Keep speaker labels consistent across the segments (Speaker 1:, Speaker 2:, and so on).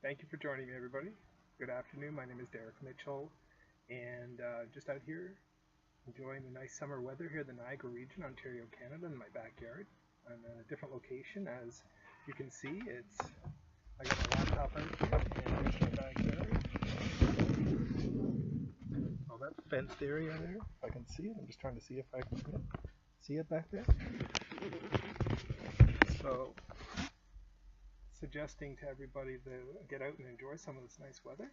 Speaker 1: Thank you for joining me, everybody. Good afternoon. My name is Derek Mitchell, and just out here enjoying the nice summer weather here in the Niagara region, Ontario, Canada, in my backyard. I'm in a different location, as you can see. I got my laptop out here, and here's my backyard. All that fenced area there, if I can see it. I'm just trying to see if I can see it back there. So, suggesting to everybody to get out and enjoy some of this nice weather.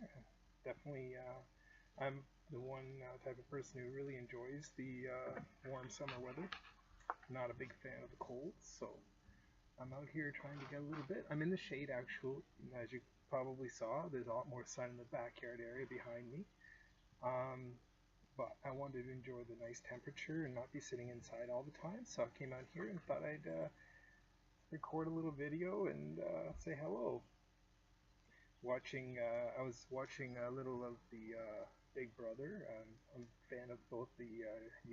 Speaker 1: Definitely, I'm the one type of person who really enjoys the warm summer weather. Not a big fan of the cold, so I'm out here trying to get a little bit. I'm in the shade, actually, as you probably saw. There's a lot more sun in the backyard area behind me. Um, but I wanted to enjoy the nice temperature and not be sitting inside all the time, so I came out here and thought I'd record a little video and say hello. I was watching a little of the Big Brother. I'm a fan of both the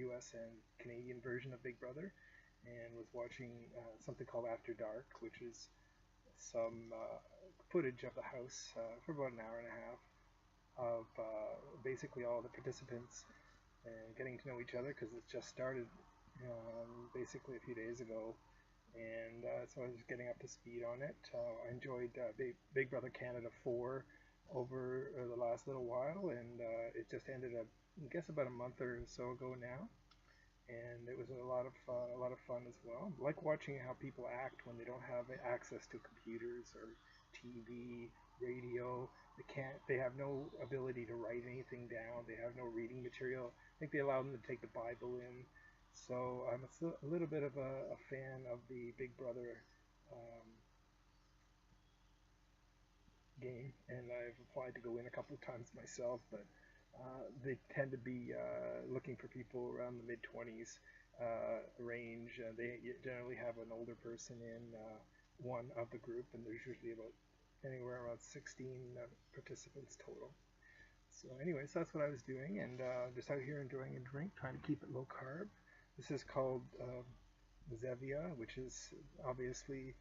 Speaker 1: U.S. and Canadian version of Big Brother, and was watching something called After Dark, which is some footage of the house for about an hour and a half of basically all the participants and getting to know each other because it's just started basically a few days ago, and so I was just getting up to speed on it. I enjoyed Big Brother Canada 4 over the last little while, and it just ended up, I guess, about a month or so ago now, and it was a lot of fun as well. I like watching how people act when they don't have access to computers or TV, radio. They have no ability to write anything down. They have no reading material. I think they allow them to take the Bible in. So I'm a little bit of a fan of the Big Brother um, game, and I've applied to go in a couple of times myself, but they tend to be looking for people around the mid 20s range. They generally have an older person in one of the group, and there's usually about anywhere around 16 participants total. So anyways, that's what I was doing, and just out here enjoying a drink, trying to keep it low carb. This is called Zevia, which is obviously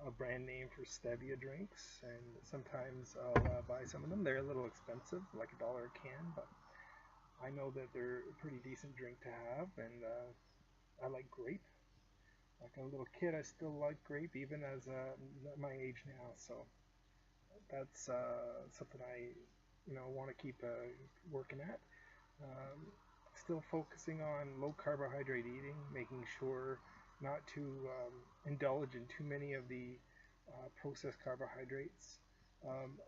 Speaker 1: a brand name for stevia drinks, and sometimes I'll buy some of them. They're a little expensive, like $1 a can, but I know that they're a pretty decent drink to have, and I like grape. Like a little kid, I still like grape, even as my age now. So that's something I, want to keep working at. Um, Still focusing on low carbohydrate eating, making sure not to indulge in too many of the processed carbohydrates.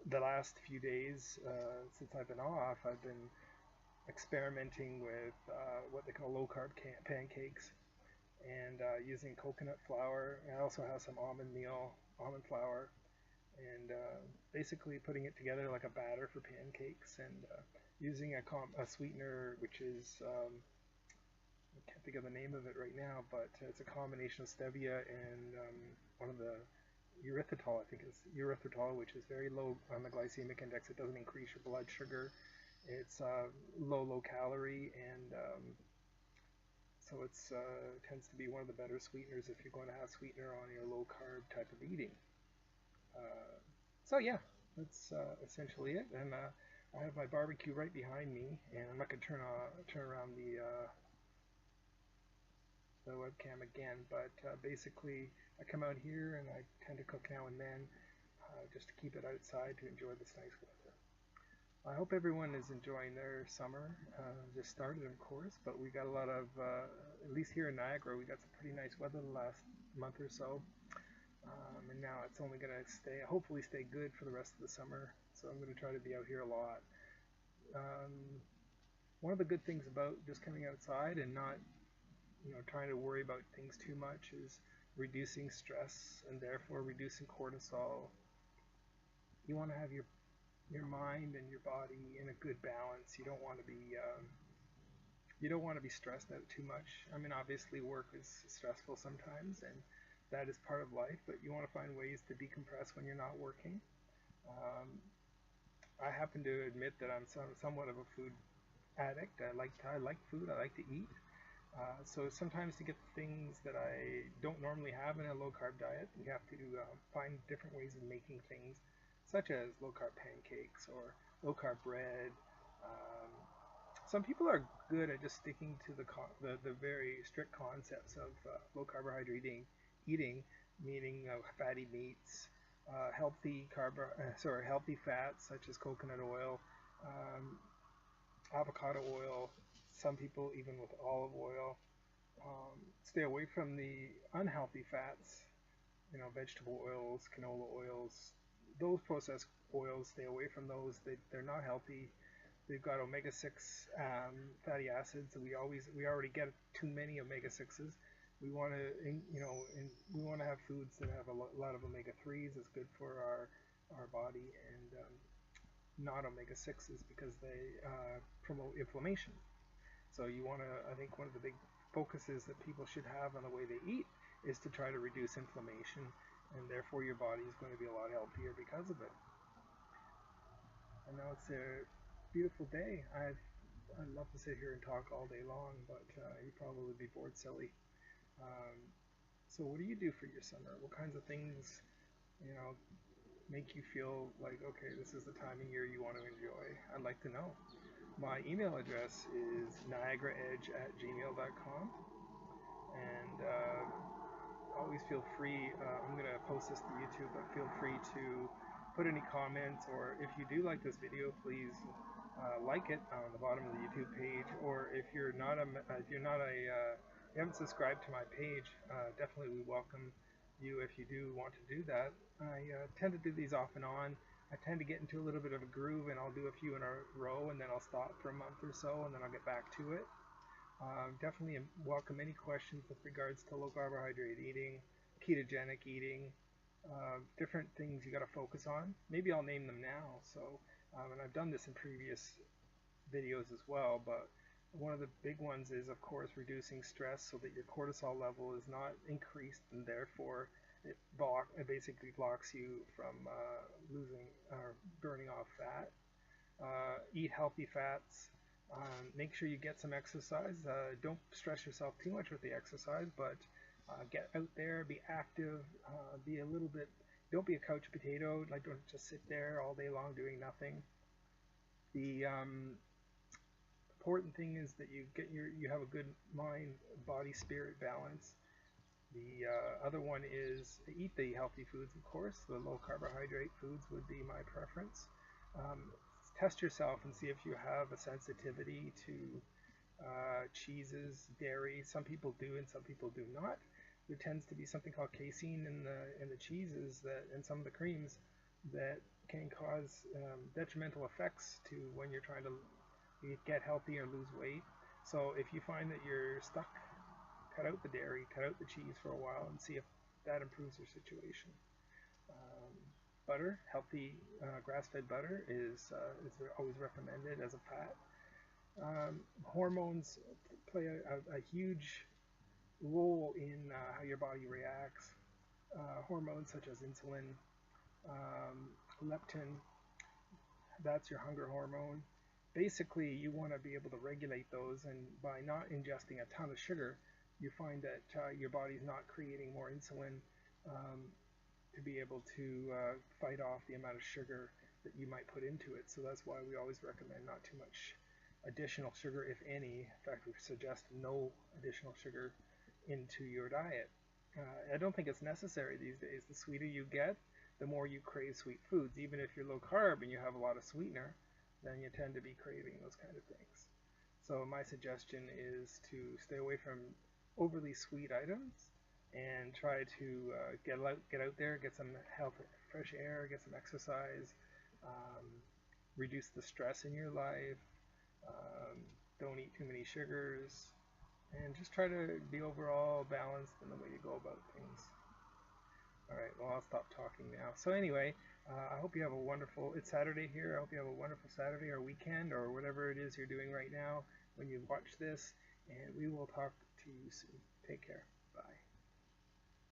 Speaker 1: The last few days since I've been off, I've been experimenting with what they call low carb pancakes, and using coconut flour. I also have some almond flour, and basically putting it together like a batter for pancakes, and using a sweetener which is I can't think of the name of it right now, but it's a combination of stevia and one of the erythritol. I think it's erythritol, which is very low on the glycemic index. It doesn't increase your blood sugar. It's low calorie, and so it's tends to be one of the better sweeteners if you're going to have sweetener on your low carb type of eating. Uh, so yeah, that's essentially it. And I have my barbecue right behind me, and I'm not gonna turn around the webcam again. But basically, I come out here and I tend to cook now and then, just to keep it outside to enjoy this nice weather. I hope everyone is enjoying their summer. Just started, of course, but we got a lot of, at least here in Niagara, we got some pretty nice weather the last month or so. And now it's only going to hopefully stay good for the rest of the summer. So I'm going to try to be out here a lot. Um, One of the good things about just coming outside and not, trying to worry about things too much is reducing stress and therefore reducing cortisol. You want to have your mind and your body in a good balance. You don't want to be stressed out too much. I mean, obviously work is stressful sometimes, and that is part of life, but you want to find ways to decompress when you're not working. Um, I happen to admit that I'm somewhat of a food addict. I like food. I like to eat. So sometimes to get the things that I don't normally have in a low carb diet, you have to find different ways of making things. such as low-carb pancakes or low-carb bread. Um, some people are good at just sticking to the very strict concepts of low carbohydrate eating, meaning fatty meats, healthy fats such as coconut oil, um, avocado oil. Some people even with olive oil. Stay away from the unhealthy fats, vegetable oils, canola oils, those processed oils. Stay away from those. They're not healthy. They've got omega-6 fatty acids. We already get too many omega-6s. We want to, we want to have foods that have a lot of omega-3s. It's good for our body, and not omega-6s because they promote inflammation. So you want to, I think one of the big focuses that people should have on the way they eat is to try to reduce inflammation, and therefore your body is going to be a lot healthier because of it. And now it's a beautiful day. I'd love to sit here and talk all day long, but you'd probably be bored silly. Um, so what do you do for your summer? What kinds of things, you know, make you feel like, okay, this is the time of year you want to enjoy? I'd like to know. My email address is niagaraedge@gmail.com, and always feel free. I'm going to post this to YouTube, but feel free to put any comments, or if you do like this video, please like it on the bottom of the YouTube page. Or if you're not a, you haven't subscribed to my page, definitely we welcome you if you do want to do that. I tend to do these off and on. I tend to get into a little bit of a groove, and I'll do a few in a row, and then I'll stop for a month or so, and then I'll get back to it. Definitely welcome any questions with regards to low carbohydrate eating, ketogenic eating, different things you got to focus on. Maybe I'll name them now. So, and I've done this in previous videos as well, but one of the big ones is, of course, reducing stress so that your cortisol level is not increased, and therefore it basically blocks you from losing or burning off fat. Eat healthy fats. Make sure you get some exercise. Don't stress yourself too much with the exercise, but get out there, be active, be a little bit. Don't be a couch potato. Like, don't just sit there all day long doing nothing. The important thing is that you have a good mind, body, spirit balance. The other one is eat the healthy foods, of course. The low carbohydrate foods would be my preference. Test yourself and see if you have a sensitivity to cheeses, dairy. Some people do and some people do not. There tends to be something called casein in the cheeses and some of the creams that can cause detrimental effects to when you're trying to get healthy or lose weight. So if you find that you're stuck, cut out the dairy, cut out the cheese for a while, and see if that improves your situation. Butter, healthy grass-fed butter is always recommended as a fat. Hormones play a huge role in how your body reacts. Hormones such as insulin, leptin, that's your hunger hormone. Basically, you want to be able to regulate those, and by not ingesting a ton of sugar, you find that your body's not creating more insulin to be able to fight off the amount of sugar that you might put into it. So that's why we always recommend not too much additional sugar, if any. In fact, we suggest no additional sugar into your diet. I don't think it's necessary these days. The sweeter you get, the more you crave sweet foods. Even if you're low carb and you have a lot of sweetener, then you tend to be craving those kind of things. So my suggestion is to stay away from overly sweet items and try to get out there, get some fresh air, get some exercise, reduce the stress in your life, don't eat too many sugars, and just try to be overall balanced in the way you go about things. Alright, well, I'll stop talking now. So anyway, I hope you have a wonderful, it's Saturday here, I hope you have a wonderful Saturday or weekend or whatever it is you're doing right now when you watch this, and we will talk to you soon. Take care.